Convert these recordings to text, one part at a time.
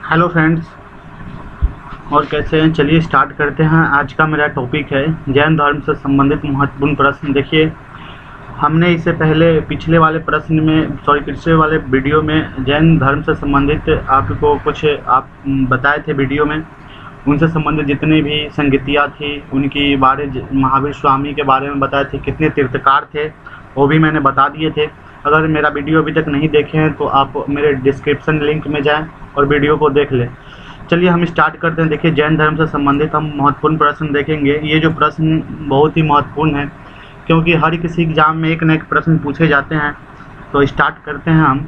Hello friends, और कैसे हैं। चलिए स्टार्ट करते हैं। आज का मेरा टॉपिक है जैन धर्म से संबंधित महत्वपूर्ण प्रश्न। देखिए, हमने इससे पहले पिछले वाले वीडियो में जैन धर्म से संबंधित आपको कुछ आप बताए थे वीडियो में। उनसे संबंधित जितने भी संगीतियाँ थी उनकी महावीर स्वामी के बारे में बताए थे। कितने तीर्थकार थे वो भी मैंने बता दिए थे। अगर मेरा वीडियो अभी तक नहीं देखे हैं तो आप मेरे डिस्क्रिप्शन लिंक में जाएं और वीडियो को देख लें। चलिए हम स्टार्ट करते हैं। देखिए, जैन धर्म से संबंधित हम महत्वपूर्ण प्रश्न देखेंगे। ये जो प्रश्न बहुत ही महत्वपूर्ण है क्योंकि हर किसी एग्जाम में एक न एक प्रश्न पूछे जाते हैं। तो स्टार्ट करते हैं हम।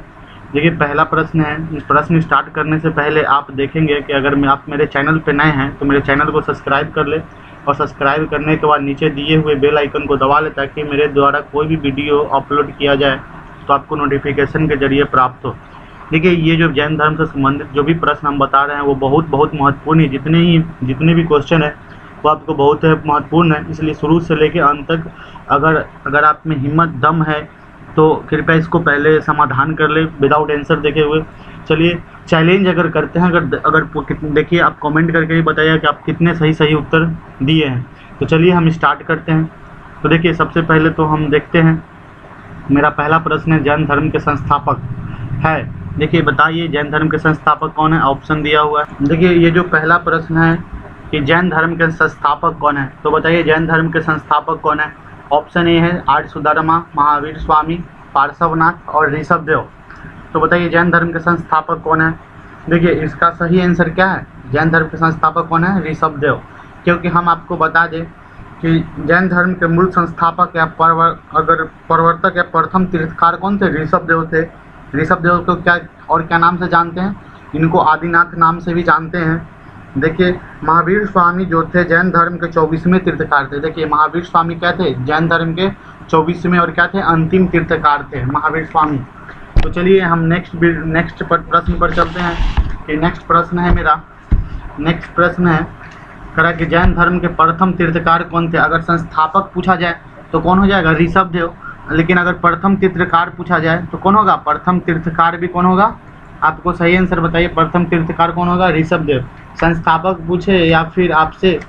देखिए, पहला प्रश्न है। इस प्रश्न स्टार्ट करने से पहले आप देखेंगे कि अगर आप मेरे चैनल पर नए हैं तो मेरे चैनल को सब्सक्राइब कर ले, और सब्सक्राइब करने के बाद नीचे दिए हुए बेल आइकन को दबा ले ताकि मेरे द्वारा कोई भी वीडियो अपलोड किया जाए तो आपको नोटिफिकेशन के जरिए प्राप्त हो। देखिए, ये जो जैन धर्म से संबंधित जो भी प्रश्न हम बता रहे हैं वो बहुत महत्वपूर्ण है। जितने भी क्वेश्चन है वो आपको बहुत महत्वपूर्ण है, इसलिए शुरू से लेकर अंत तक अगर आप में हिम्मत दम है तो कृपया इसको पहले समाधान कर ले विदाउट आंसर देखे हुए। चलिए चैलेंज अगर करते हैं, अगर देखिए, आप कमेंट करके ही बताइए कि आप कितने सही उत्तर दिए हैं। तो चलिए हम स्टार्ट करते हैं। तो देखिए, सबसे पहले तो हम देखते हैं। मेरा पहला प्रश्न है, जैन धर्म के संस्थापक है। देखिए, बताइए जैन धर्म के संस्थापक कौन है। ऑप्शन दिया हुआ है। देखिए, ये जो पहला प्रश्न है कि जैन धर्म के संस्थापक कौन है, तो बताइए जैन धर्म के संस्थापक कौन है। ऑप्शन ए है आर्य सुदामा, महावीर स्वामी, पार्श्वनाथ और ऋषभदेव। तो बताइए जैन धर्म के संस्थापक कौन है। देखिए, इसका सही आंसर क्या है। जैन धर्म के संस्थापक कौन है, ऋषभदेव। क्योंकि हम आपको बता दें कि जैन धर्म के मूल संस्थापक या प्रवर्तक या प्रथम तीर्थकार कौन थे, ऋषभदेव थे। ऋषभदेव को क्या नाम से जानते हैं, इनको आदिनाथ नाम से भी जानते हैं। देखिए, महावीर स्वामी जो थे जैन धर्म के 24वें तीर्थकार थे। देखिए, महावीर स्वामी क्या थे, जैन धर्म के 24वें और क्या थे, अंतिम तीर्थकार थे महावीर स्वामी। तो चलिए हम नेक्स्ट प्रश्न पर चलते हैं। कि नेक्स्ट प्रश्न है करा कि जैन धर्म के प्रथम तीर्थकार कौन थे। अगर संस्थापक पूछा जाए तो कौन हो जाएगा, ऋषभदेव। लेकिन अगर प्रथम तीर्थकार पूछा जाए तो कौन होगा, प्रथम तीर्थकार भी कौन होगा। आपको सही आंसर बताइए, प्रथम तीर्थकार कौन होगा, ऋषभदेव। संस्थापक पूछे या फिर आपसे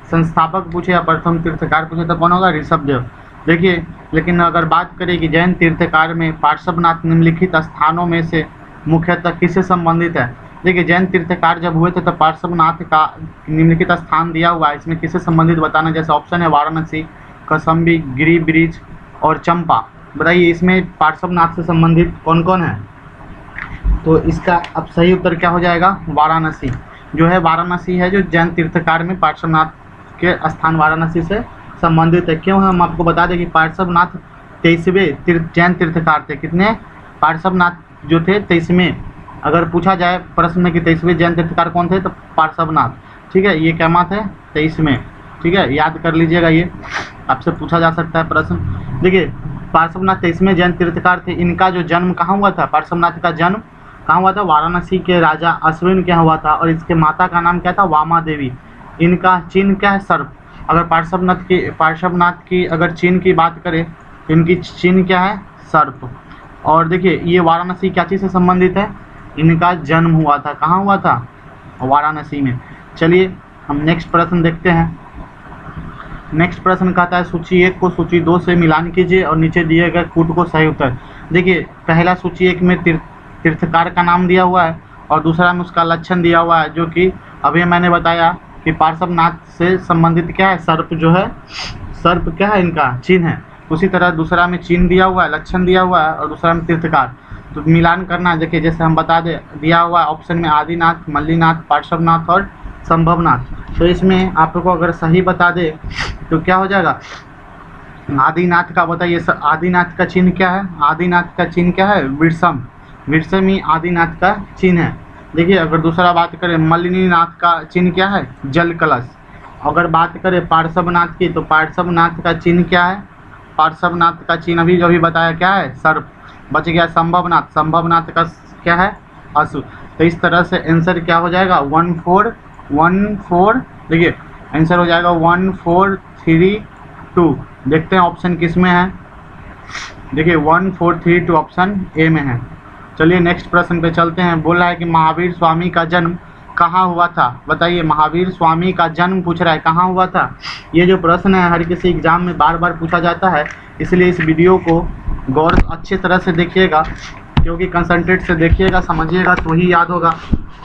संस्थापक पूछे या प्रथम तीर्थकार पूछे तो कौन होगा, ऋषभदेव। देखिए, लेकिन अगर बात करें कि जैन तीर्थकार में पार्श्वनाथ निम्नलिखित स्थानों में से मुख्यतः किससे संबंधित है। देखिए, जैन तीर्थकार जब हुए थे तो पार्श्वनाथ का निम्नलिखित स्थान दिया हुआ है। इसमें किससे संबंधित बताना। जैसे ऑप्शन है वाराणसी, कौशाम्बी, गिरिब्रिज और चंपा। बताइए इसमें पार्श्वनाथ से संबंधित कौन कौन है। तो इसका अब सही उत्तर क्या हो जाएगा, वाराणसी जो है। वाराणसी है जो जैन तीर्थकार में पार्श्वनाथ के स्थान वाराणसी से संबंधित है। क्यों है, हम आपको बता दें कि पार्श्वनाथ 23वें जैन तीर्थकार थे। कितने, पार्श्वनाथ जो थे 23वें। अगर पूछा जाए प्रश्न में कि 23वें जैन तीर्थकार कौन थे तो पार्श्वनाथ। ठीक है, ये क्या बात है, 23वें। ठीक है, याद कर लीजिएगा, ये आपसे पूछा जा सकता है प्रश्न। देखिए, पार्श्वनाथ 23वें जैन तीर्थकार थे। इनका जो जन्म कहाँ हुआ था, पार्श्वनाथ का जन्म कहाँ हुआ था, वाराणसी के राजा अश्विन के यहाँ हुआ था। और इसके माता का नाम क्या था, वामा देवी। इनका चिन्ह क्या है, सर्प। अगर पार्श्वनाथ की अगर चिन्ह की बात करें तो इनकी चिन्ह क्या है, सर्प। और देखिए, ये वाराणसी क्या चीज़ से संबंधित है, इनका जन्म हुआ था। कहाँ हुआ था, वाराणसी में। चलिए हम नेक्स्ट प्रश्न देखते हैं। नेक्स्ट प्रश्न कहता है सूची 1 को सूची 2 से मिलान कीजिए और नीचे दिए गए कूट को सही उत्तर। देखिए, पहला सूची 1 में तीर्थकार का नाम दिया हुआ है और दूसरा में उसका लक्षण दिया हुआ है, जो कि अभी मैंने बताया कि पार्श्वनाथ से संबंधित क्या है, सर्प जो है, सर्प क्या है, इनका चिन्ह है। उसी तरह दूसरा में चिन्ह दिया हुआ है, लक्षण दिया हुआ है, और दूसरा में तीर्थकार। तो मिलान करना है। देखिए, जैसे हम बता दें, दिया हुआ ऑप्शन में आदिनाथ, मल्लीनाथ, पार्श्वनाथ और संभवनाथ। तो इसमें आपको अगर सही बता दे तो क्या हो जाएगा, आदिनाथ का। बताइए आदिनाथ का चिन्ह क्या है, आदिनाथ का चिन्ह क्या है, विषम। विषम ही आदिनाथ का चिन्ह है। देखिए, अगर दूसरा बात करें मल्लिनीनाथ का चिन्ह क्या है, जल कलश। अगर बात करें पार्श्वनाथ की तो पार्श्वनाथ का चिन्ह क्या है, पार्श्वनाथ का चिन्ह अभी बताया क्या है, सर्प। बच गया संभवनाथ, संभवनाथ का क्या है, अशु। तो इस तरह से आंसर क्या हो जाएगा, 1414। देखिए आंसर हो जाएगा 1432। देखते हैं ऑप्शन किस में है। देखिए 1432 ऑप्शन ए में है। चलिए नेक्स्ट प्रश्न पे चलते हैं। बोल रहा है कि महावीर स्वामी का जन्म कहाँ हुआ था? बताइए, महावीर स्वामी का जन्म पूछ रहा है, कहाँ हुआ था? ये जो प्रश्न है हर किसी एग्जाम में बार बार पूछा जाता है, इसलिए इस वीडियो को गौर अच्छे तरह से देखिएगा, क्योंकि कंसंट्रेट से देखिएगा, समझिएगा तो ही याद होगा।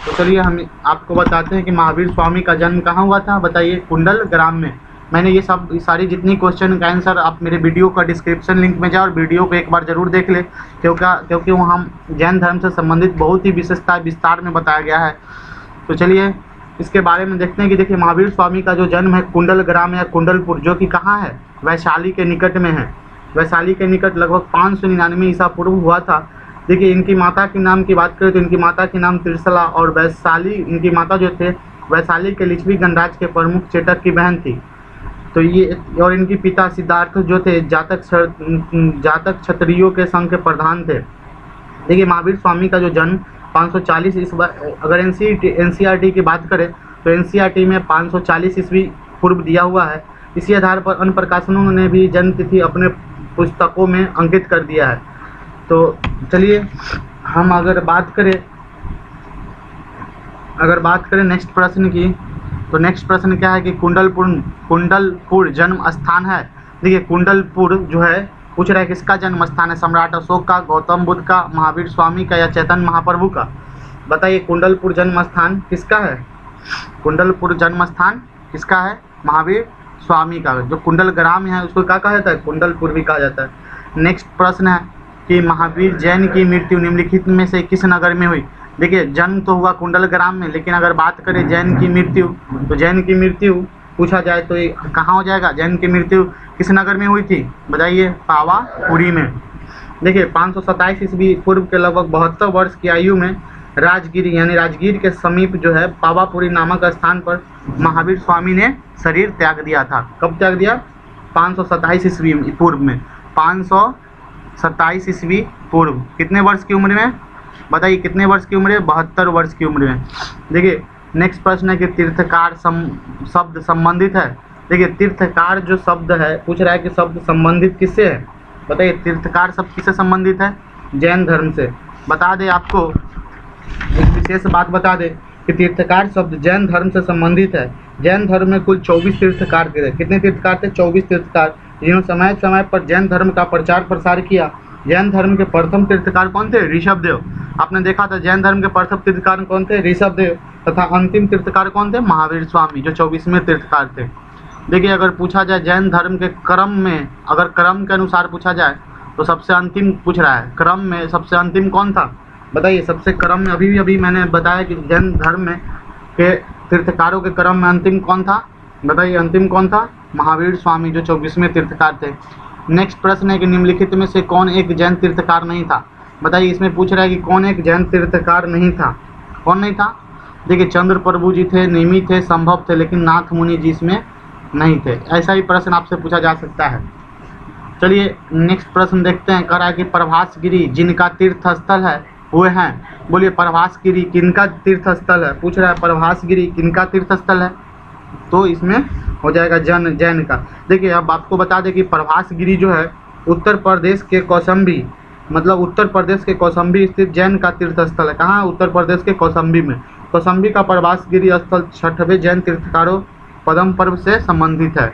तो चलिए हम आपको बताते हैं कि महावीर स्वामी का जन्म कहाँ हुआ था। बताइए, कुंडल ग्राम में। मैंने ये सारी जितनी क्वेश्चन का आंसर आप मेरे वीडियो का डिस्क्रिप्शन लिंक में जाओ और वीडियो को एक बार ज़रूर देख ले, क्योंकि वहाँ जैन धर्म से संबंधित बहुत ही विशेषता विस्तार में बताया गया है। तो चलिए इसके बारे में देखते हैं कि देखिए, महावीर स्वामी का जो जन्म है कुंडल ग्राम या कुंडलपुर, जो कि कहाँ है? वैशाली के निकट में है। वैशाली के निकट लगभग 599 ईसा पूर्व हुआ था। देखिए, इनकी माता के नाम की बात करें तो इनकी माता के नाम त्रिशला, और वैशाली, इनकी माता जो थे वैशाली के लिच्छवी गणराज्य के प्रमुख चेटक की बहन थी। तो ये, और इनके पिता सिद्धार्थ जो थे जातक क्षत्रियों के संघ के प्रधान थे। देखिए, महावीर स्वामी का जो जन्म 540 अगर एनसीईआरटी की बात करें तो एनसीईआरटी में 540 ईस्वी पूर्व दिया हुआ है। इसी आधार पर अन्य प्रकाशनों ने भी जन्म तिथि अपने पुस्तकों में अंकित कर दिया है। तो चलिए हम अगर बात करें नेक्स्ट प्रश्न की, तो नेक्स्ट प्रश्न क्या है कि कुंडलपुर जन्म स्थान है। देखिए, कुंडलपुर जो है पूछ रहा है किसका जन्म स्थान है? सम्राट अशोक का, गौतम बुद्ध का, महावीर स्वामी का या चैतन्य महाप्रभु का? बताइए, कुंडलपुर जन्म स्थान किसका है? कुंडलपुर जन्म स्थान किसका है? महावीर स्वामी का। जो कुंडल ग्राम है उसको क्या कहा जाता है? कुंडलपुर भी कहा जाता है। नेक्स्ट प्रश्न है कि महावीर जैन की मृत्यु निम्नलिखित में से किस नगर में हुई? देखिए, जन्म तो हुआ कुंडल ग्राम में, लेकिन अगर बात करें जैन की मृत्यु, तो जैन की मृत्यु पूछा जाए तो ये कहाँ हो जाएगा? जैन की मृत्यु किस नगर में हुई थी? बताइए, पावापुरी में। देखिए, 527 ईस्वी पूर्व के लगभग 72 वर्ष की आयु में राजगिरी यानी राजगीर के समीप जो है पावापुरी नामक स्थान पर महावीर स्वामी ने शरीर त्याग दिया था। कब त्याग दिया? 527 ईस्वी पूर्व में। 527 ईस्वी पूर्व। कितने वर्ष की उम्र में? बताइए, कितने वर्ष की उम्र है? 72 वर्ष की उम्र में। देखिए, नेक्स्ट प्रश्न है कि तीर्थकार शब्द संबंधित है। देखिए, तीर्थकार जो शब्द है पूछ रहा है कि शब्द संबंधित किससे है? बताइए, तीर्थकार शब्द किससे संबंधित है? जैन धर्म से। बता दे आपको एक विशेष बात बता दे कि तीर्थकार शब्द जैन धर्म से संबंधित है। जैन धर्म में कुल 24 तीर्थकार थे। कितने तीर्थकार थे? 24 तीर्थकार, जिन्होंने समय समय पर जैन धर्म का प्रचार प्रसार किया। जैन धर्म के प्रथम तीर्थकार कौन थे? ऋषभदेव। आपने देखा था जैन धर्म के प्रथम तीर्थकार कौन थे? ऋषभदेव। तथा अंतिम तीर्थकार कौन थे? महावीर स्वामी, जो 24वें तीर्थकार थे। देखिए, अगर पूछा जाए जैन धर्म के क्रम में, अगर क्रम के अनुसार पूछा जाए तो सबसे अंतिम पूछ रहा है, क्रम में सबसे अंतिम कौन था? बताइए, सबसे क्रम में अभी मैंने बताया कि जैन धर्म में के तीर्थकारों के क्रम में अंतिम कौन था? बताइए, अंतिम कौन था? महावीर स्वामी, जो 24वें तीर्थकार थे। नेक्स्ट प्रश्न है कि निम्नलिखित में से कौन एक जैन तीर्थकार नहीं था? बताइए, इसमें पूछ रहा है कि कौन एक जैन तीर्थकार नहीं था? कौन नहीं था? देखिए, चंद्र प्रभु जी थे, नेमी थे, संभव थे, लेकिन नाथ मुनि जी इसमें नहीं थे। ऐसा ही प्रश्न आपसे पूछा जा सकता है। चलिए नेक्स्ट प्रश्न देखते हैं। कह रहा है कि प्रभासगिरी जिनका तीर्थ स्थल है वो हैं। बोलिए, प्रभासगिरी किनका तीर्थ स्थल है? पूछ रहा है प्रभासगिरी किनका तीर्थ स्थल है? तो इसमें हो जाएगा जैन का। देखिए, अब आपको बता दें कि प्रभासगिरी जो है उत्तर प्रदेश के कौशाम्बी, मतलब उत्तर प्रदेश के कौशाम्बी स्थित जैन का तीर्थ स्थल है। कहाँ? उत्तर प्रदेश के कौशाम्बी में। कौशाम्बी का प्रभासगिरी स्थल 6वें जैन तीर्थकारों पद्म पर्व से संबंधित है।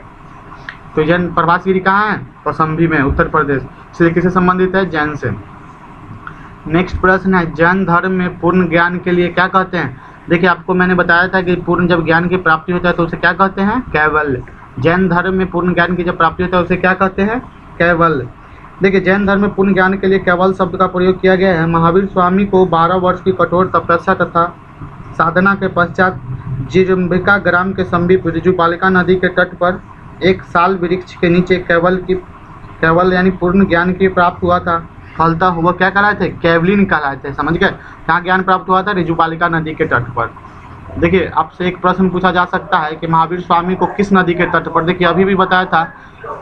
तो जैन प्रभासगिरी कहाँ है? कौशाम्बी में, उत्तर प्रदेश। इसलिए किससे संबंधित है? जैन से। नेक्स्ट प्रश्न है, जैन धर्म में पूर्ण ज्ञान के लिए क्या कहते हैं? देखिए, आपको मैंने बताया था कि पूर्ण जब ज्ञान की प्राप्ति होता है तो उसे क्या कहते हैं? कैवल्य। जैन धर्म में पूर्ण ज्ञान की जब प्राप्ति होता है उसे क्या कहते हैं? कैवल्य। देखिए, जैन धर्म में पूर्ण ज्ञान के लिए केवल शब्द का प्रयोग किया गया है। महावीर स्वामी को 12 वर्ष की कठोर तपस्या तथा साधना के पश्चात जिजम्बिका ग्राम के समीप ऋजुपालिका नदी के तट पर एक साल वृक्ष के नीचे केवल यानी पूर्ण ज्ञान की प्राप्त हुआ था। फलता हुआ क्या कहलाए थे? कैवलिन कहलाए थे। समझ गए? कहाँ ज्ञान प्राप्त हुआ था? ऋजुपालिका नदी के तट पर। देखिए, आपसे एक प्रश्न पूछा जा सकता है कि महावीर स्वामी को किस नदी के तट पर? देखिए, अभी भी बताया था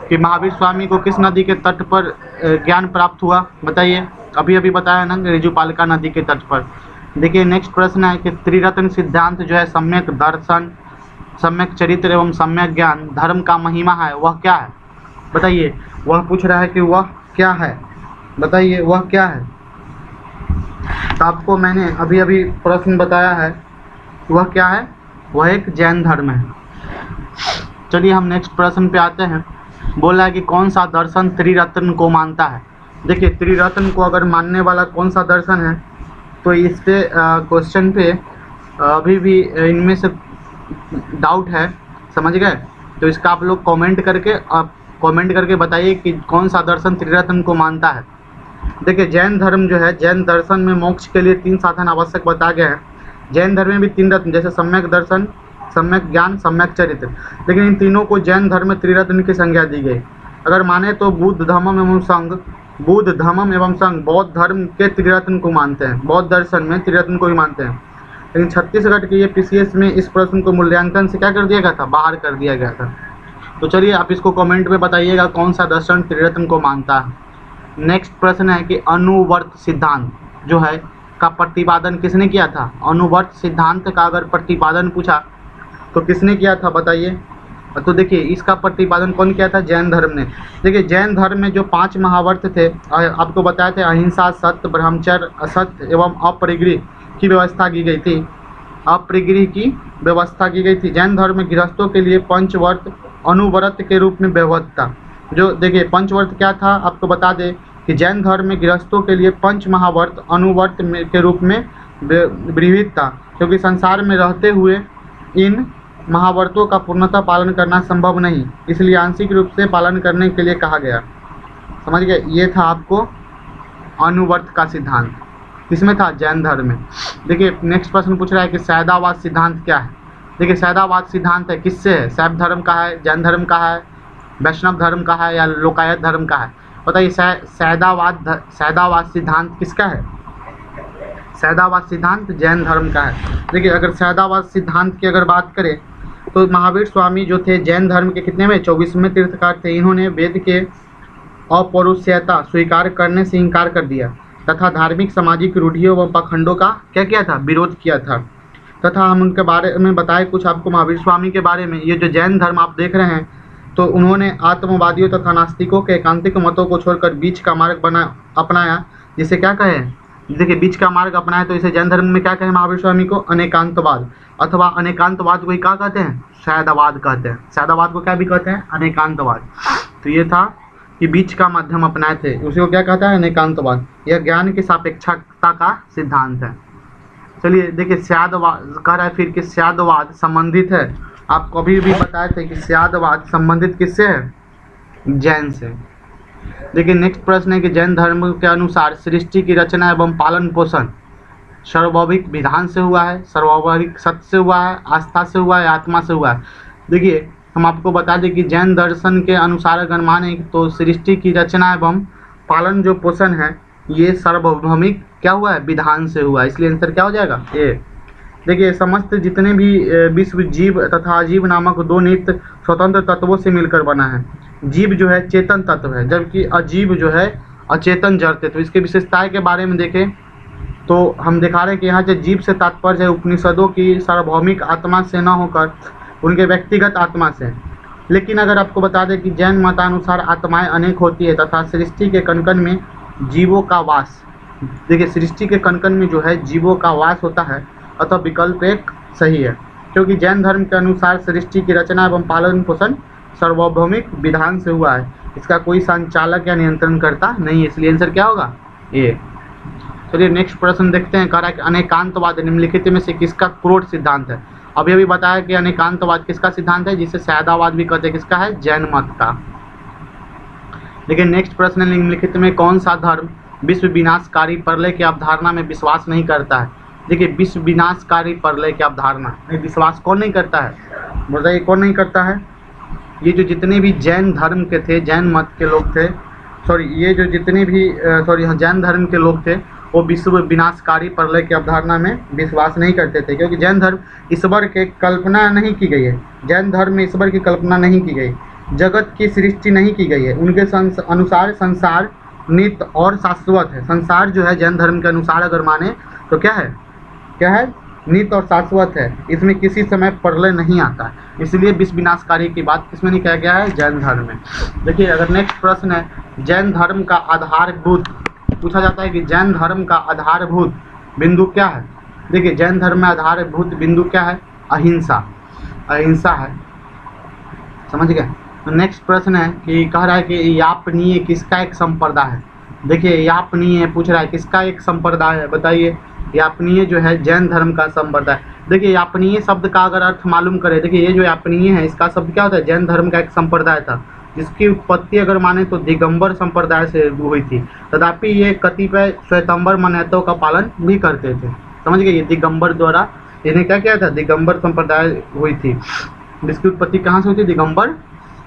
कि महावीर स्वामी को किस नदी के तट पर ज्ञान प्राप्त हुआ? बताइए, अभी बताया ना, ऋजुपालिका नदी के तट पर। देखिए, नेक्स्ट प्रश्न है कि त्रिरत्न सिद्धांत जो है सम्यक दर्शन, सम्यक चरित्र एवं सम्यक ज्ञान धर्म का महिमा है, वह क्या है? बताइए, वह पूछ रहा है कि वह क्या है? बताइए, वह क्या है? तो आपको मैंने अभी अभी प्रश्न बताया है, वह क्या है, वह एक जैन धर्म है। चलिए हम नेक्स्ट प्रश्न पे आते हैं। बोला है कि कौन सा दर्शन त्रिरत्न को मानता है। देखिए त्रिरत्न को अगर मानने वाला कौन सा दर्शन है, तो इस पे क्वेश्चन पे अभी भी इनमें से डाउट है, समझ गए। तो इसका आप लोग कमेंट करके बताइए कि कौन सा दर्शन त्रिरत्न को मानता है। देखिए जैन धर्म जो है, जैन दर्शन में मोक्ष के लिए 3 साधन आवश्यक बताया गया है। जैन धर्म में भी 3 रत्न, जैसे सम्यक दर्शन, सम्यक ज्ञान, सम्यक चरित्र, लेकिन इन तीनों को जैन धर्म में त्रिरत्न की संज्ञा दी गई। अगर माने तो बुद्ध धम्म एवं संघ बौद्ध धर्म के त्रिरत्न को मानते हैं, बौद्ध दर्शन में त्रिरत्न को ही मानते हैं। लेकिन छत्तीसगढ़ के ये पीसीएस में इस प्रश्न को मूल्यांकन से क्या कर दिया गया था, बाहर कर दिया गया था। तो चलिए आप इसको कमेंट में बताइएगा कौन सा दर्शन त्रिरत्न को मानता है। नेक्स्ट प्रश्न है कि अनुवर्त सिद्धांत जो है का प्रतिपादन किसने किया था। अनुवर्त सिद्धांत का अगर प्रतिपादन पूछा तो किसने किया था बताइए। तो देखिए इसका प्रतिपादन कौन किया था, जैन धर्म ने। देखिए जैन धर्म में जो 5 महावर्त थे, आपको बताए थे अहिंसा, सत्य, ब्रह्मचर्य, असत्य एवं अपरिग्रह की व्यवस्था की गई थी। अपरिग्रह की व्यवस्था की गई थी। जैन धर्म में गृहस्थों के लिए पंचवर्त अनुव्रत के रूप में व्यवहार था। जो देखिए पंचवर्त क्या था, आपको बता दें कि जैन धर्म में गृहस्थों के लिए 5 महावर्त अनुवर्त के रूप में विहित था, क्योंकि संसार में रहते हुए इन महावर्तों का पूर्णतः पालन करना संभव नहीं, इसलिए आंशिक रूप से पालन करने के लिए कहा गया। समझ गए, ये था आपको अनुवर्त का सिद्धांत। किसमें था, जैन धर्म में। देखिए नेक्स्ट प्रश्न पूछ रहा है कि सैदावाद सिद्धांत क्या है। देखिए सैदावाद सिद्धांत है किससे है, शैव धर्म का है, जैन धर्म का है, वैष्णव धर्म का है या लोकायत धर्म का है। बताइए सैदावाद सिद्धांत किसका है। सैदावाद सिद्धांत जैन धर्म का है। देखिए अगर सैदावाद सिद्धांत की अगर बात करें तो महावीर स्वामी जो थे जैन धर्म के कितने में 24वें तीर्थकार थे। इन्होंने वेद के अपौरुषेयता स्वीकार करने से इनकार कर दिया तथा धार्मिक सामाजिक रूढ़ियों व पाखंडों का क्या किया था, विरोध किया था। तथा हम उनके बारे में बताए कुछ आपको महावीर स्वामी के बारे में। ये जो जैन धर्म आप देख रहे हैं, तो उन्होंने आत्मवादियों तथा नास्तिकों के एकांतिक मतों को छोड़कर बीच का मार्ग अपनाया, जिसे क्या कहें, देखिए बीच का मार्ग अपनाया। तो इसे जैन धर्म में क्या कहें महावीर स्वामी को, अनेकांतवाद, अथवा अनेकांतवाद को ही क्या कहते हैं, सैदावाद कहते हैं। सैदावाद को क्या भी कहते हैं, अनेकांतवाद। तो ये था कि बीच का माध्यम अपनाए थे, उसी को क्या कहता है, अनेकांतवाद। यह ज्ञान की सापेक्षता का सिद्धांत है। चलिए देखिए स्यादवाद कह रहा है फिर कि स्यादवाद संबंधित है, आपको अभी भी बताए थे कि स्यादवाद संबंधित किससे है, जैन से। देखिए नेक्स्ट प्रश्न है कि जैन धर्म के अनुसार सृष्टि की रचना एवं पालन पोषण सर्वभौमिक विधान से हुआ है, सर्वभौमिक सत्य से हुआ है, आस्था से हुआ है, आत्मा से हुआ है। देखिए हम आपको बता दें कि जैन दर्शन के अनुसार अगर माने तो सृष्टि की रचना एवं पालन जो पोषण है ये सार्वभौमिक क्या हुआ है, विधान से हुआ है। इसलिए आंसर क्या हो जाएगा, ए। देखिए समस्त जितने भी विश्व जीव तथा अजीव नामक 2 नित्य स्वतंत्र तत्वों से मिलकर बना है। जीव जो है चेतन तत्व है, जबकि अजीव जो है अचेतन जड़ तत्व। इसके विशेषताएं के बारे में देखें तो हम दिखा रहे हैं कि यहाँ जो जीव से तात्पर्य है उपनिषदों की सार्वभौमिक आत्मा से न होकर उनके व्यक्तिगत आत्मा से। लेकिन अगर आपको बता दें कि जैन मतानुसार आत्माएं अनेक होती है तथा सृष्टि के कण-कण में जीवों का वास। देखिए सृष्टि के कण-कण में जो है जीवों का वास होता है, अतः विकल्प एक सही है, क्योंकि जैन धर्म के अनुसार सृष्टि की रचना एवं पालन पोषण सार्वभौमिक विधान से हुआ है। इसका कोई संचालक या नियंत्रण करता नहीं, इसलिए आंसर क्या होगा, ए। चलिए नेक्स्ट प्रश्न देखते हैं। कह रहा है कि अनेकांतवाद निम्नलिखित में से किसका क्रोध सिद्धांत है। अभी बताया कि अनेकांतवाद किसका सिद्धांत है, जिसे सैदावाद भी कहते हैं, किसका है, जैन मत का। लेकिन नेक्स्ट प्रश्न निम्नलिखित में कौन सा धर्म विश्व विनाशकारी प्रलय की अवधारणा में विश्वास नहीं करता है। देखिए विश्व विनाशकारी प्रलय की अवधारणा में विश्वास कौन नहीं करता है, बताइए कौन नहीं करता है। ये जो जितने भी जैन धर्म के थे, जैन मत के लोग थे, ये जो जितने भी जैन धर्म के लोग थे वो विश्व विनाशकारी प्रलय की अवधारणा में विश्वास नहीं करते थे, क्योंकि जैन धर्म ईश्वर के कल्पना नहीं की गई है। जैन धर्म में ईश्वर की कल्पना नहीं की गई, जगत की सृष्टि नहीं की गई है। उनके अनुसार संसार नित्य और शाश्वत है। संसार जो है जैन धर्म के अनुसार अगर माने तो क्या है, नित्य और शाश्वत है, इसमें किसी समय प्रलय नहीं आता है। इसलिए विश्व विनाशकारी की बात किसमें नहीं कहा गया है, जैन धर्म में। देखिए अगर नेक्स्ट प्रश्न है, जैन धर्म का आधारभूत पूछा जाता है कि जैन धर्म का आधारभूत बिंदु क्या है? देखिए जैन धर्म में आधारभूत बिंदु क्या है? अहिंसा, अहिंसा है। समझ गए? तो नेक्स्ट प्रश्न है कि कह रहा है कि यापनीय किसका एक संप्रदाय है? देखिए यापनीय पूछ रहा है किसका एक संप्रदाय है, बताइए। यापनीय जो है जैन धर्म का संप्रदाय। देखिए यापनीय शब्द का अगर अर्थ मालूम करें, देखिए ये जो यापनीय है इसका शब्द क्या होता है? जैन धर्म का एक संप्रदाय था जिसकी उत्पत्ति अगर माने तो दिगंबर संप्रदाय से हुई थी। तथापि ये कतिपय श्वेतांबर मान्यताओं का पालन भी करते थे। समझ गए? ये दिगंबर द्वारा इन्हें क्या किया था? दिगंबर संप्रदाय हुई थी, जिसकी उत्पत्ति कहाँ से हुई थी?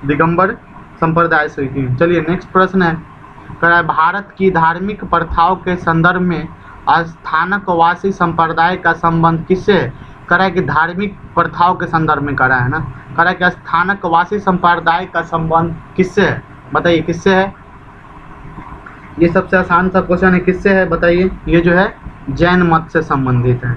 दिगंबर संप्रदाय से हुई थी। चलिए नेक्स्ट प्रश्न है, कह रहा है भारत की धार्मिक प्रथाओं के संदर्भ में स्थानकवासी संप्रदाय का संबंध किससे है? कह रहा है कि धार्मिक प्रथाओं के संदर्भ में कह रहा है ना, कह रहा है कि स्थानकवासी संप्रदाय का संबंध किससे है? बताइए किससे है? ये सबसे आसान सा क्वेश्चन है, किससे है बताइए? ये जो है जैन मत से संबंधित है।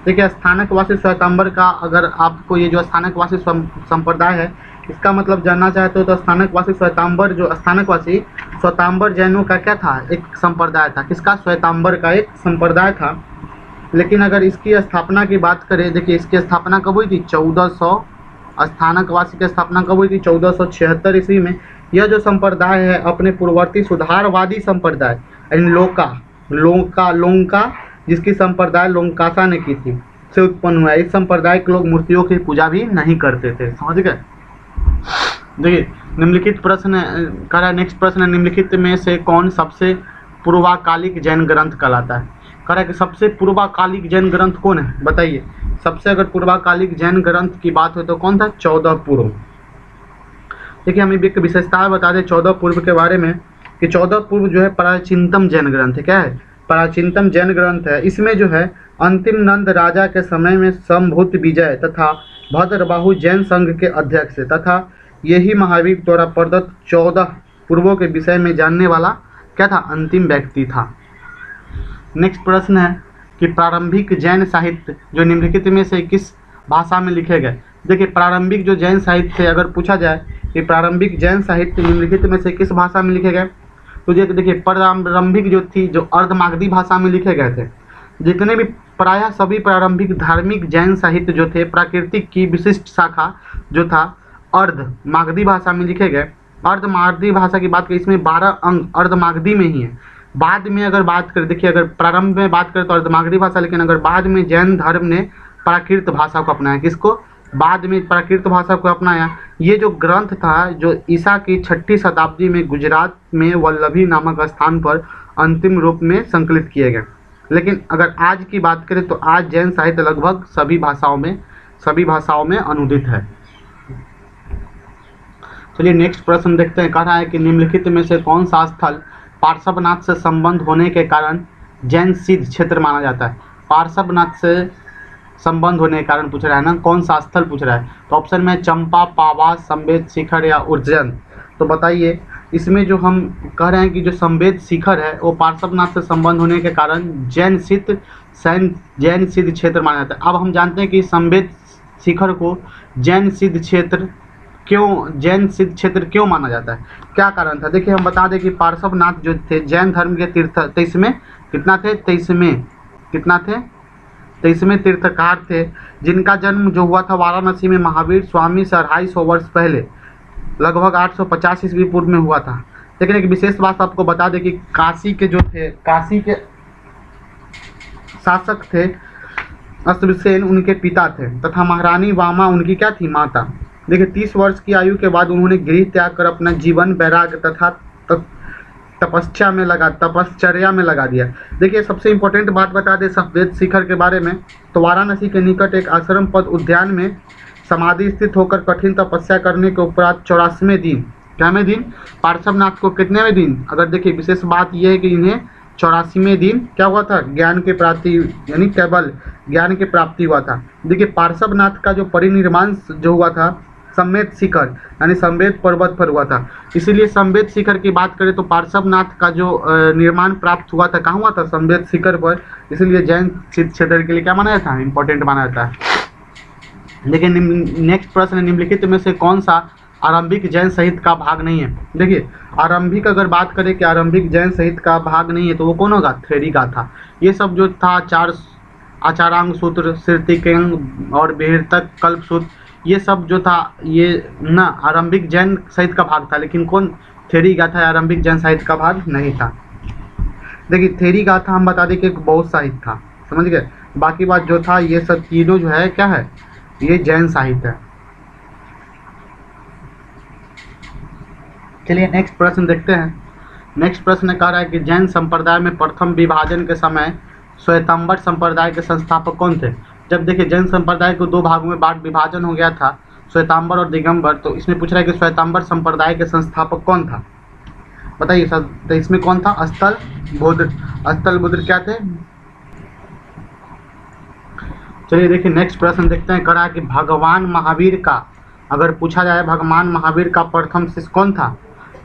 देखिए स्थानकवासी श्वेतांबर का, अगर आपको ये जो स्थानकवासी संप्रदाय है इसका मतलब जानना चाहते हो तो स्थानकवासी श्वेतांबर, जो स्थानकवासी श्वेतांबर जैनों का क्या था? एक संप्रदाय था। किसका? श्वेतांबर का एक संप्रदाय था। लेकिन अगर इसकी स्थापना की बात करें, देखिए इसकी स्थापना कब हुई थी? 1400, स्थानकवासी की स्थापना कब हुई थी? 1476 ईस्वी में। यह जो संप्रदाय है अपने पूर्ववर्ती सुधारवादी संप्रदाय लोंका जिसकी संप्रदाय लोंकासा ने की थी से उत्पन्न हुआ है। इस संप्रदाय के लोग मूर्तियों की पूजा भी नहीं करते थे। समझ गए? देखिए निम्नलिखित प्रश्न कह रहा है, नेक्स्ट प्रश्न है, निम्नलिखित में से कौन सबसे पूर्वाकालिक जैन ग्रंथ कहलाता है? कह रहा है कि सबसे पूर्वाकालिक जैन ग्रंथ कौन है? बताइए। सबसे अगर पूर्वाकालिक जैन ग्रंथ की बात हो तो कौन था? 14 पूर्व। देखिए हम एक विशेषता बता दें 14 पूर्व के बारे में कि 14 पूर्व जो है प्राचीनतम जैन ग्रंथ है। क्या है? प्राचीनतम जैन ग्रंथ है। इसमें जो है अंतिम नंद राजा के समय में संभूत विजय तथा भद्रबाहु जैन संघ के अध्यक्ष तथा यही महावीर द्वारा प्रदत्त 14 पूर्वों के विषय में जानने वाला क्या था? अंतिम व्यक्ति था। नेक्स्ट प्रश्न है कि प्रारंभिक जैन साहित्य जो निम्नलिखित में से किस भाषा में लिखे गए? देखिए प्रारंभिक जो जैन साहित्य अगर पूछा जाए कि प्रारंभिक जैन साहित्य निम्नलिखित में से किस भाषा में लिखे गए, तो देखिए प्रारंभिक जो थी जो अर्धमागधी भाषा में लिखे गए थे। जितने भी प्रायः सभी प्रारंभिक धार्मिक जैन साहित्य जो थे प्राकृतिक की विशिष्ट शाखा जो था अर्धमागधी भाषा में लिखे गए। अर्धमागधी भाषा की बात करें, इसमें 12 अंग अर्धमागधी में ही है। बाद में अगर बात करें, देखिए अगर प्रारंभ में बात करें तो अर्धमागधी भाषा, लेकिन अगर बाद में जैन धर्म ने प्राकृत भाषा को अपनाया। किसको? बाद में प्राकृत भाषा को अपनाया। ये जो ग्रंथ था जो ईसा की 6ठी शताब्दी में गुजरात में वल्लभी नामक स्थान पर अंतिम रूप में संकलित किए गए। लेकिन अगर आज की बात करें तो आज जैन साहित्य लगभग सभी भाषाओं में अनुदित है। चलिए नेक्स्ट प्रश्न देखते हैं। कह रहा है कि निम्नलिखित में से कौन सा स्थल पार्श्वनाथ से संबंध होने के कारण जैन सिद्ध क्षेत्र माना जाता है? पार्श्वनाथ से संबंध होने के कारण पूछ रहा है ना, कौन सा स्थल पूछ रहा है? तो ऑप्शन में चंपा, पावा, संवेद शिखर या उज्जैन। तो बताइए इसमें जो हम कह रहे हैं कि जो संवेद शिखर है वो पार्श्वनाथ से संबंध होने के कारण जैन सिद्ध क्षेत्र माना जाता है। अब हम जानते हैं कि संवेद शिखर को जैन सिद्ध क्षेत्र क्यों माना जाता है? क्या कारण था? देखिए हम बता दें कि पार्श्वनाथ जो थे जैन धर्म के 23वें तीर्थकार थे, जिनका जन्म जो हुआ था वाराणसी में महावीर स्वामी से 250 वर्ष पहले लगभग 850 ईस्वी पूर्व में हुआ था। लेकिन एक विशेष बात आपको बता दें कि काशी के शासक थे अश्वसेन उनके पिता थे तथा महारानी वामा उनकी क्या थी? माता। देखिए 30 वर्ष की आयु के बाद उन्होंने गृह त्याग कर अपना जीवन वैराग्य तथा तपश्चर्या में लगा दिया। देखिए सबसे इंपॉर्टेंट बात बता दें संवेद शिखर के बारे में, तो वाराणसी के निकट एक आश्रम पद उद्यान में समाधि स्थित होकर कठिन तपस्या करने के उपरांत 84वें दिन, क्या दिन? पार्श्वनाथ को कितनेवें दिन? अगर देखिए विशेष बात यह है कि इन्हें 84वें दिन क्या हुआ था? ज्ञान की प्राप्ति, यानी केवल ज्ञान की प्राप्ति हुआ था। देखिए पार्श्वनाथ का जो परिनिर्वाण जो हुआ था संवेद शिखर यानी संवेद पर्वत पर हुआ था। इसीलिए संवेद शिखर की बात करें तो पार्श्वनाथ का जो निर्माण प्राप्त हुआ था कहाँ हुआ था? संवेद शिखर पर। इसलिए जैन क्षेत्र के लिए क्या माना जाता है? इंपॉर्टेंट माना जाता है। लेकिन नेक्स्ट प्रश्न, निम्नलिखित में से कौन सा आरंभिक जैन साहित्य का भाग नहीं है। देखिए आरंभिक अगर बात करें कि आरंभिक जैन साहित्य का भाग नहीं है तो वो कौन होगा, थेरी गाथा। ये सब जो था आचारांग सूत्र, श्रुतिकेंग और विहितक कल्प सूत्र, ये सब जो था ये ना आरंभिक जैन साहित्य का भाग था, लेकिन कौन, थेरी गाथा आरंभिक जैन साहित्य का भाग नहीं था। देखिए थेरी गाथा हम बता दें कि एक बौद्ध साहित्य था, समझ गए। बाकी बात जो था ये सब तीनों जो है क्या है, ये जैन साहित्य है। चलिए नेक्स्ट प्रश्न देखते हैं। नेक्स्ट प्रश्न कह रहा है कि जैन संप्रदाय में प्रथम विभाजन के समय श्वेतांबर संप्रदाय के संस्थापक कौन थे। जब देखिए जैन संप्रदाय को दो भागों में बांट विभाजन हो गया था, श्वेतांबर और दिगंबर, तो इसमें पूछ रहा है कि श्वेतांबर संप्रदाय के संस्थापक कौन था, बताइए सर। तो इसमें कौन था, स्थलबुद्र। स्थलबुद्र क्या थे। चलिए देखिए नेक्स्ट प्रश्न देखते हैं। करा कि भगवान महावीर का अगर पूछा जाए, भगवान महावीर का प्रथम शिष्य कौन था,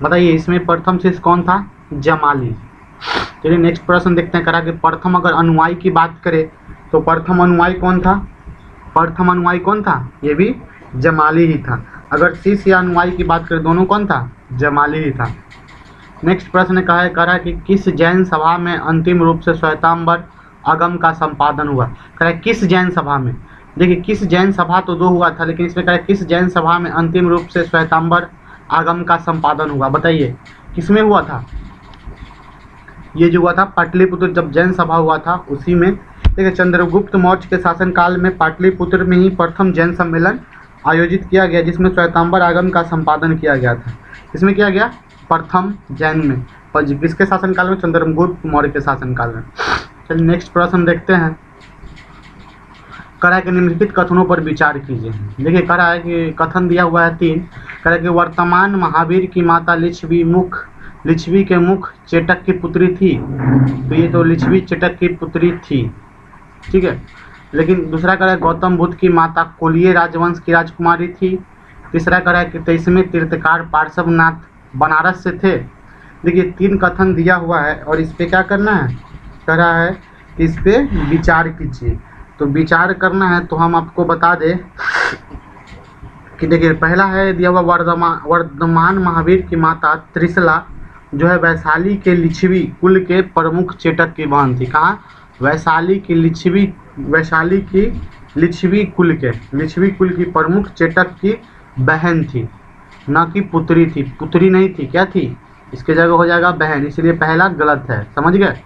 बताइए। इसमें प्रथम शिष्य कौन था, जमाली। चलिए नेक्स्ट प्रश्न देखते हैं। करा कि प्रथम अगर अनुयायी की बात करें तो प्रथम अनुयायी कौन था, प्रथम अनुयायी कौन था, ये भी जमाली ही था। अगर शिष्य या अनुयायी की बात करें दोनों कौन था, जमाली ही था। नेक्स्ट प्रश्न करा कि किस जैन सभा में अंतिम रूप से श्वेतांबर आगम का संपादन हुआ। कह किस जैन सभा में। देखिए किस जैन सभा तो दो हुआ था, लेकिन इसमें कह किस जैन सभा में अंतिम रूप से श्वेतांबर आगम का संपादन हुआ, बताइए किसमें हुआ था। ये जो हुआ था पाटलिपुत्र, जब जैन सभा हुआ था उसी में। देखिए चंद्रगुप्त मौर्य के शासनकाल में पाटलिपुत्र में ही प्रथम जैन सम्मेलन आयोजित किया गया, जिसमें श्वेतांबर आगम का संपादन किया गया था। इसमें किया गया प्रथम जैन में, पर किसके शासनकाल में, चंद्रगुप्त मौर्य के शासनकाल में। चलिए नेक्स्ट प्रश्न देखते हैं। करा कि निम्नलिखित कथनों पर विचार कीजिए। देखिए करा है कि कथन दिया हुआ है 3। करा कि वर्तमान महावीर की माता लिच्छवी के मुख चेटक की पुत्री थी, तो ये तो लिच्छवी चेटक की पुत्री थी, ठीक है। लेकिन दूसरा करा है गौतम बुद्ध की माता कोलिय राजवंश की राजकुमारी थी। तीसरा करा है कि 23वें तीर्थकार पार्श्वनाथ बनारस से थे। देखिए 3 कथन दिया हुआ है और इस पे क्या करना है, कह रहा है कि इस पे विचार कीजिए। तो विचार करना है तो हम आपको बता दें कि देखिए पहला है दिया हुआ वर्धमान महावीर की माता त्रिशला जो है वैशाली के लिच्छवी कुल के प्रमुख चेटक की बहन थी। कहाँ, वैशाली की लिच्छवी कुल की प्रमुख चेटक की बहन थी, न कि पुत्री थी। पुत्री नहीं थी, क्या थी, इसके जगह हो जाएगा बहन, इसलिए पहला गलत है, समझ गए।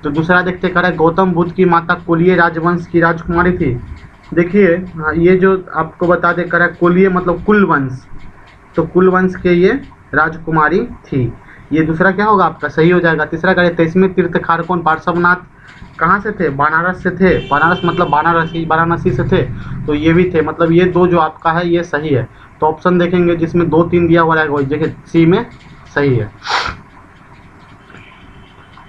तो दूसरा देखते करें गौतम बुद्ध की माता कोलिय राजवंश की राजकुमारी थी। देखिए ये जो आपको बता दे करा कोलिय मतलब कुलवंश, तो कुलवंश के ये राजकुमारी थी। ये दूसरा क्या होगा आपका, सही हो जाएगा। तीसरा करें 23वें तीर्थकार कौन, पार्श्वनाथ कहाँ से थे, बनारस से थे। बनारस मतलब वाराणसी से थे, तो ये भी थे, मतलब ये 2 जो आपका है ये सही है। तो ऑप्शन देखेंगे जिसमें 2, 3 दिया हुआ रहेगा, देखिए सी में सही है।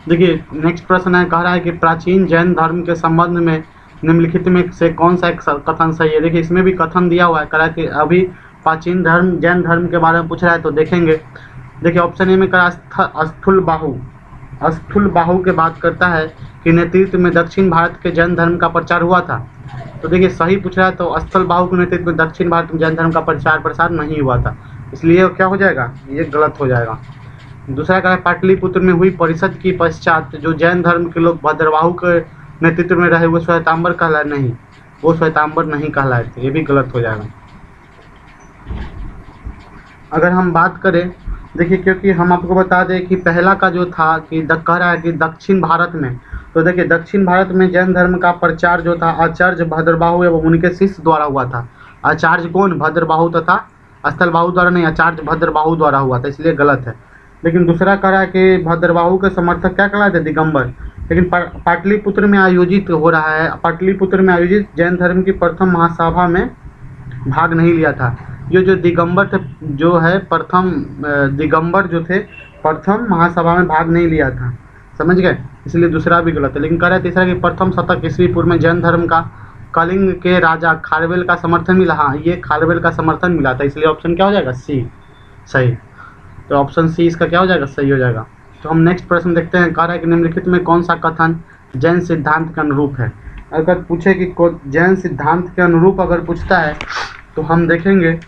देखिए नेक्स्ट प्रश्न है, कह रहा है कि प्राचीन जैन धर्म के संबंध में निम्नलिखित में से कौन सा एक कथन सही है। देखिए इसमें भी कथन दिया हुआ है, कह रहा है कि अभी प्राचीन धर्म जैन धर्म के बारे में पूछ रहा है, तो देखेंगे। देखिए ऑप्शन ए में कह रहा स्थूल बाहु के बात करता है कि नेतृत्व में दक्षिण भारत के जैन धर्म का प्रचार हुआ था। तो देखिए सही पूछ रहा है, तो स्थल बाहु के नेतृत्व में दक्षिण भारत में जैन धर्म का प्रसार नहीं हुआ था, इसलिए क्या हो जाएगा, ये गलत हो जाएगा। दूसरा कहा पाटलिपुत्र में हुई परिषद की पश्चात जो जैन धर्म के लोग भद्रबाहु के नेतृत्व में रहे वो श्वेतांबर कहलाए नहीं, वो श्वेतांबर नहीं कहलाए थे, ये भी गलत हो जाएगा। अगर हम बात करें, देखिए क्योंकि हम आपको बता दें कि पहला का जो था कि कह रहा है कि दक्षिण भारत में, तो देखिए दक्षिण भारत में जैन धर्म का प्रचार जो था आचार्य भद्रबाहु एवं उनके शिष्य द्वारा हुआ था। आचार्य कौन, भद्रबाहु तथा स्थलबाहु द्वारा नहीं, आचार्य भद्रबाहु द्वारा हुआ था, इसलिए गलत है। लेकिन दूसरा कह रहा है कि भद्रबाहु के समर्थक क्या कहलाते, दिगंबर। लेकिन पाटलिपुत्र में आयोजित हो रहा है, पाटलिपुत्र में आयोजित जैन धर्म की प्रथम महासभा में भाग नहीं लिया था। ये जो दिगंबर थे, जो है प्रथम दिगंबर जो थे प्रथम महासभा में भाग नहीं लिया था, समझ गए, इसलिए दूसरा भी गलत है। लेकिन कह रहे हैं तीसरा कि प्रथम शतक ईस्वी पूर्व में जैन धर्म का कलिंग के राजा खारवेल का समर्थन मिला। हाँ, ये खारवेल का समर्थन मिला था, इसलिए ऑप्शन क्या हो जाएगा, सी सही। तो ऑप्शन सी इसका क्या हो जाएगा, सही हो जाएगा। तो हम नेक्स्ट प्रश्न देखते हैं। कह रहा है कि निम्नलिखित में कौन सा कथन जैन सिद्धांत के अनुरूप है। अगर पूछे कि जैन सिद्धांत के अनुरूप अगर पूछता है तो हम देखेंगे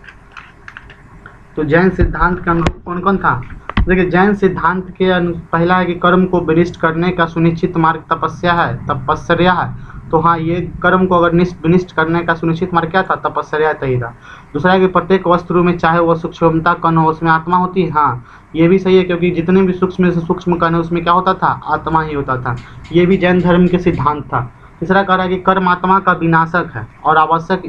तो जैन सिद्धांत के अनुरूप कौन कौन था? देखिए जैन सिद्धांत के पहला है कि कर्म को विनिष्ट करने का सुनिश्चित मार्ग तपस्या है। तो हाँ, ये कर्म को अगर विनिष्ट करने का सुनिश्चित मार्ग क्या था? तपस्या ही था। दूसरा है कि प्रत्येक वस्तु में चाहे वह सूक्ष्मता कण हो उसमें आत्मा होती है। हाँ, ये भी सही है, क्योंकि जितने भी सूक्ष्म से सूक्ष्म कण है उसमें क्या होता था? आत्मा ही होता था। ये भी जैन धर्म के सिद्धांत था। तीसरा कह रहा है कि कर्म आत्मा का विनाशक है और आवश्यक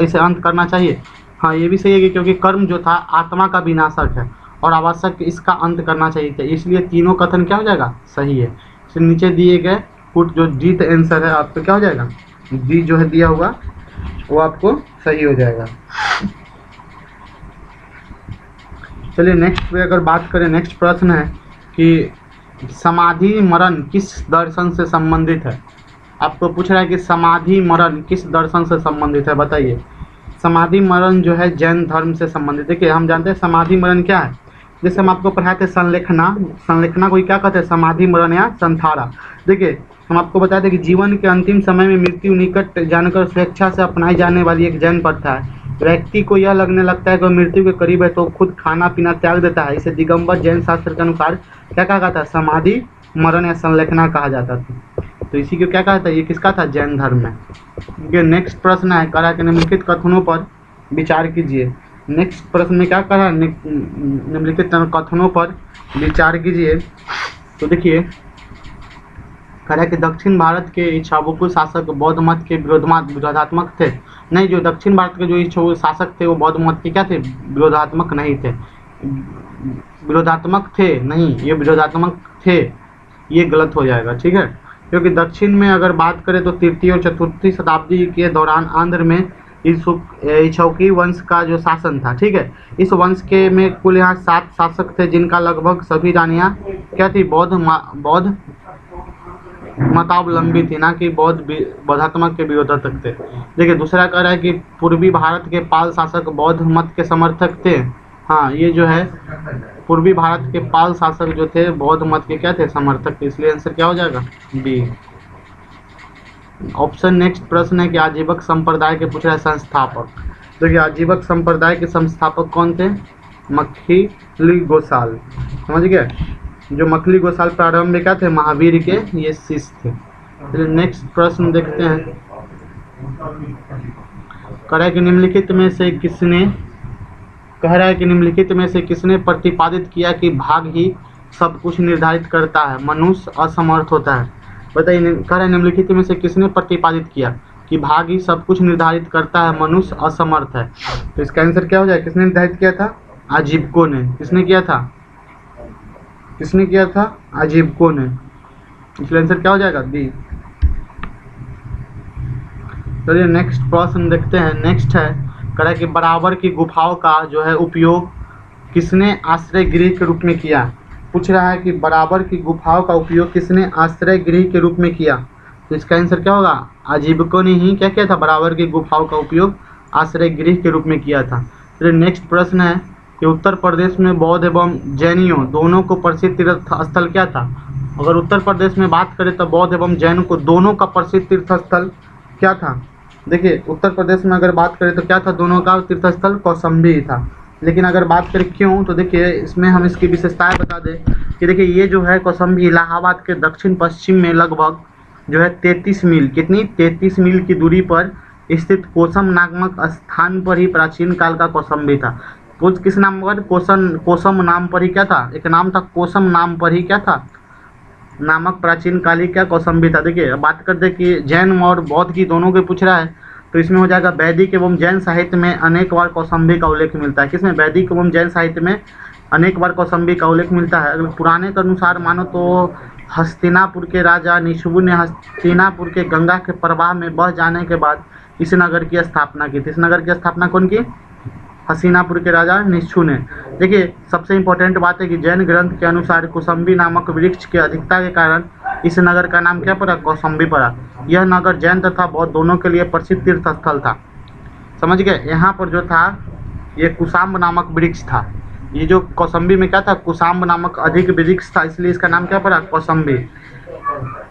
इसे अंत करना चाहिए। हाँ, ये भी सही है कि क्योंकि कर्म जो था आत्मा का विनाशक है और आवश्यक इसका अंत करना चाहिए था, इसलिए तीनों कथन क्या हो जाएगा? सही है। तो नीचे दिए गए पुट जो डी आंसर है आपको क्या हो जाएगा? डी जो है दिया हुआ वो आपको सही हो जाएगा। चलिए नेक्स्ट पे अगर बात करें, नेक्स्ट प्रश्न है कि समाधि मरण किस दर्शन से संबंधित है? आपको पूछ रहा है कि समाधि मरण किस दर्शन से संबंधित है, बताइए। समाधि मरण जो है जैन धर्म से संबंधित। देखिए हम जानते हैं समाधि मरण क्या है। जैसे हम आपको पढ़ाए थे संलेखना को क्या कहते हैं? समाधि मरण या संथारा। देखिए हम आपको बताए थे कि जीवन के अंतिम समय में मृत्यु निकट जानकर स्वेच्छा से अपनाई जाने वाली एक जैन प्रथा है। व्यक्ति को यह लगने लगता है कि मृत्यु के करीब है तो खुद खाना पीना त्याग देता है। इसे दिगंबर जैन शास्त्र के अनुसार क्या कहा जाता है? समाधि मरण या संलेखना कहा जाता था। तो इसी को क्या कहा था? ये किसका था? जैन धर्म में। ये नेक्स्ट प्रश्न है, कहा कि निम्नलिखित कथनों पर विचार कीजिए। नेक्स्ट प्रश्न में क्या कहा? निम्नलिखित कथनों पर विचार कीजिए। तो देखिए कह रहा है कि दक्षिण भारत के इच्छाबुकु शासक बौद्ध मत के विरोधात्मक थे। नहीं, जो दक्षिण भारत के जो इच्छाबुकु शासक थे वो बौद्ध मत के क्या थे? विरोधात्मक नहीं थे। विरोधात्मक थे नहीं, ये विरोधात्मक थे, ये गलत हो जाएगा, ठीक है। क्योंकि दक्षिण में अगर बात करें तो तृतीय और चतुर्थी शताब्दी के दौरान आंध्र में इक्ष्वाकु वंश का जो शासन था, ठीक है। इस वंश के में कुल यहाँ 7 शासक थे, जिनका लगभग सभी रानियाँ क्या थी? बौद्ध मतावलंबी थी, ना कि बौद्धात्मक के विरोधात्मक थे। देखिए दूसरा कह रहा है कि पूर्वी भारत के पाल शासक बौद्ध मत के समर्थक थे। हाँ, ये जो है पूर्वी भारत के पाल शासक जो थे बौद्ध मत के क्या थे? समर्थक थे, इसलिए आंसर क्या हो जाएगा? B option. नेक्स्ट प्रश्न है कि आजीवक संप्रदाय के पूछ रहा है संस्थापक। देखिए आजीवक संप्रदाय के संस्थापक कौन थे? मखिली गोसाल, समझ गए। जो मखिली गोसाल प्रारंभ में क्या थे? महावीर के ये शिष्य थे। चलिए नेक्स्ट प्रश्न देखते हैं। कह रहा है कि निम्नलिखित में से किसने प्रतिपादित किया कि भाग ही सब कुछ निर्धारित करता है, मनुष्य असमर्थ होता है? बताइए। कह रहा है निम्नलिखित में से किसने प्रतिपादित किया कि भाग ही सब कुछ निर्धारित करता है, मनुष्य असमर्थ है? तो इसका आंसर क्या हो जाए? किसने निर्धारित किया था? आजीवकों ने। किसने किया था? आजीवकों ने। इसलिए आंसर क्या हो जाएगा? बी। चलिए नेक्स्ट प्रश्न देखते हैं। नेक्स्ट है, कह रहा है कि बराबर की गुफाओं का जो है उपयोग किसने आश्रय गृह के रूप में किया? पूछ रहा है कि बराबर की गुफाओं का उपयोग किसने आश्रय गृह के रूप में किया? तो इसका आंसर क्या होगा? आजीवकों ने ही क्या किया था? बराबर की गुफाओं का उपयोग आश्रय गृह के रूप में किया था। फिर नेक्स्ट प्रश्न है कि उत्तर प्रदेश में बौद्ध एवं जैनियों दोनों को प्रसिद्ध तीर्थ स्थल क्या था? अगर उत्तर प्रदेश में बात करें तो बौद्ध एवं जैन को दोनों का प्रसिद्ध तीर्थ स्थल क्या था? देखिए उत्तर प्रदेश में अगर बात करें तो क्या था? दोनों का तीर्थ स्थल कौशाम्बी था। लेकिन अगर बात करें क्यों, तो देखिए इसमें हम इसकी विशेषताएं बता दें कि देखिए ये जो है कौशाम्बी इलाहाबाद के दक्षिण पश्चिम में लगभग जो है 33 मील, कितनी? 33 मील की दूरी पर स्थित कोसम नामक स्थान पर ही प्राचीन काल का कौशाम्बी था। किस नाम पर? कोसम नाम पर ही क्या था? एक नाम था कोसम नाम पर ही क्या था? नामक प्राचीन काली क्या? कौशाम्बी था। देखिए बात करते कि जैन और बौद्ध की दोनों के पूछ रहा है तो इसमें हो जाएगा वैदिक एवं जैन साहित्य में अनेक बार कौशाम्बी का उल्लेख मिलता है। किसमें? वैदिक एवं जैन साहित्य में अनेक बार कौशाम्बी का उल्लेख मिलता है। अगर पुराने के अनुसार मानो तो हस्तिनापुर के राजा निशुम्भ ने हस्तिनापुर के गंगा के प्रवाह में बह जाने के बाद इस नगर की स्थापना की थी। इस नगर की स्थापना कौन की? हस्तिनापुर के राजा निशुम्भ ने। देखिए सबसे इम्पोर्टेंट बात है कि जैन ग्रंथ के अनुसार कौशाम्बी नामक वृक्ष की अधिकता के कारण इस नगर का नाम क्या पड़ा? कौशाम्बी पड़ा। यह नगर जैन तथा बौद्ध दोनों के लिए प्रसिद्ध तीर्थ स्थल था, समझ गए। यहाँ पर जो था ये कुशाम्ब नामक वृक्ष था। ये जो कौशाम्बी में क्या था? कुशाम्ब नामक अधिक वृक्ष था, इसलिए इसका नाम क्या पड़ा? कौशाम्बी।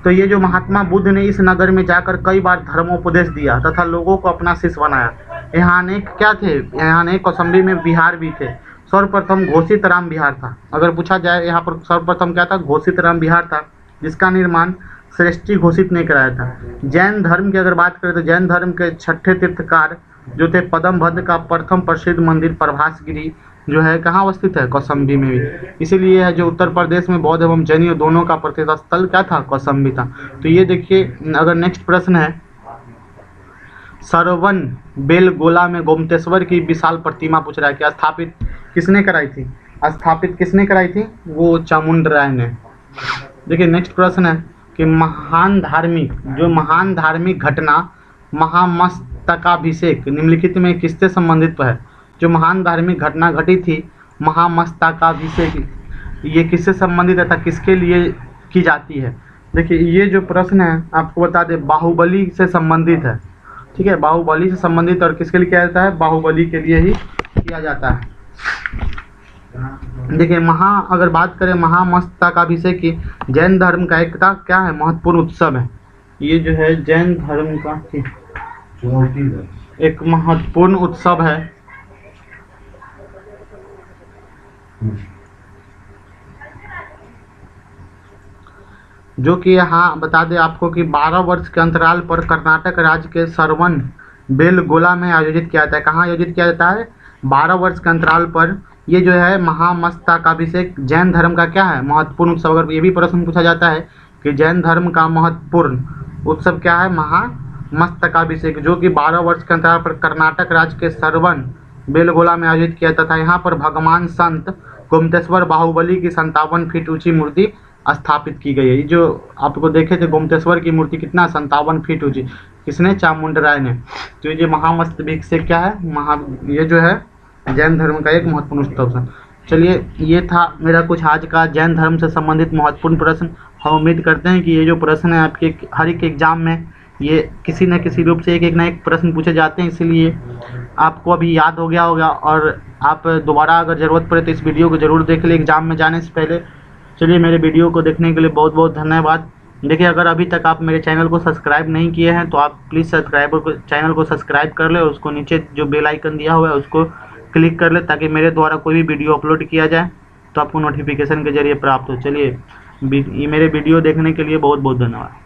तो ये जो महात्मा बुद्ध ने इस नगर में जाकर कई बार धर्मोपदेश दिया तथा लोगों को अपना शिष्य बनाया। यहाँ अनेक क्या थे? यहाँ अनेक कौशाम्बी में विहार भी थे। सर्वप्रथम घोषित राम विहार था। अगर पूछा जाए यहाँ पर सर्वप्रथम क्या था, घोषित राम विहार था, जिसका निर्माण श्रेष्ठी घोषित ने कराया था। जैन धर्म की अगर बात करें तो जैन धर्म के छठे तीर्थकार जो थे पद्मभद्र का प्रथम प्रसिद्ध मंदिर प्रभासगिरी जो है कहाँ अवस्थित है, कौशाम्बी में भी। इसीलिए है जो उत्तर प्रदेश में बौद्ध एवं जैनियों दोनों का प्रतिष्ठा स्थल क्या था, कौशाम्बी था। तो ये देखिए, अगर नेक्स्ट प्रश्न है, सरवन बेलगोला में गोमतेश्वर की विशाल प्रतिमा पूछ रहा है कि स्थापित किसने कराई थी, स्थापित किसने कराई थी, वो चामुंडराय ने। देखिए नेक्स्ट प्रश्न है कि महान धार्मिक घटना महामस्तकाभिषेक निम्नलिखित में किससे संबंधित है। जो महान धार्मिक घटना घटी थी महामस्तकाभिषेक, ये किससे संबंधित है, किसके लिए की जाती है। देखिए ये जो प्रश्न है आपको बता दें बाहुबली से संबंधित है, ठीक है, बाहुबली से संबंधित, और किसके लिए किया जाता है, बाहुबली के लिए ही किया जाता है। देखिए अगर बात करें महामस्तकाभिषेक की, जैन धर्म का एक क्या है, महत्वपूर्ण उत्सव है। ये जो है जैन धर्म का एक महत्वपूर्ण उत्सव है जो कि यहाँ बता दें आपको कि 12 वर्ष के अंतराल पर कर्नाटक राज्य के सरवन बेलगोला में आयोजित किया जाता है। कहाँ आयोजित किया जाता है, 12 वर्ष के अंतराल पर। ये जो है महामस्तकाभिषेक जैन धर्म का क्या है, महत्वपूर्ण उत्सव। अगर ये भी प्रश्न पूछा जाता है कि जैन धर्म का महत्वपूर्ण उत्सव क्या है, महामस्तकाभिषेक, जो कि 12 वर्ष के अंतराल पर कर्नाटक राज्य के सरवन बेलगोला में आयोजित किया जाता था। यहाँ पर भगवान संत गोमतेश्वर बाहुबली की 57 फीट ऊंची मूर्ति स्थापित की गई है। ये जो आपको देखे थे गोमतेश्वर की मूर्ति कितना 57 फीट ऊंची, किसने, चामुंडराय ने। तो ये महामस्तकाभिषेक क्या है, ये जो है जैन धर्म का एक महत्वपूर्ण उत्सव है। चलिए ये था मेरा कुछ आज का जैन धर्म से संबंधित महत्वपूर्ण प्रश्न। हम उम्मीद करते हैं कि ये जो प्रश्न है आपके हर एक एग्जाम में ये किसी न किसी रूप से एक ना एक प्रश्न पूछे जाते हैं, इसीलिए आपको अभी याद हो गया होगा। और आप दोबारा अगर ज़रूरत पड़े तो इस वीडियो को ज़रूर देख लें एग्जाम में जाने से पहले। चलिए मेरे वीडियो को देखने के लिए बहुत बहुत धन्यवाद। देखिए अगर अभी तक आप मेरे चैनल को सब्सक्राइब नहीं किए हैं तो आप प्लीज़ चैनल को सब्सक्राइब कर ले, उसको नीचे जो बेल आइकन दिया हुआ है उसको क्लिक कर ले, ताकि मेरे द्वारा कोई भी वीडियो अपलोड किया जाए तो आपको नोटिफिकेशन के जरिए प्राप्त हो। चलिए मेरे वीडियो देखने के लिए बहुत बहुत धन्यवाद।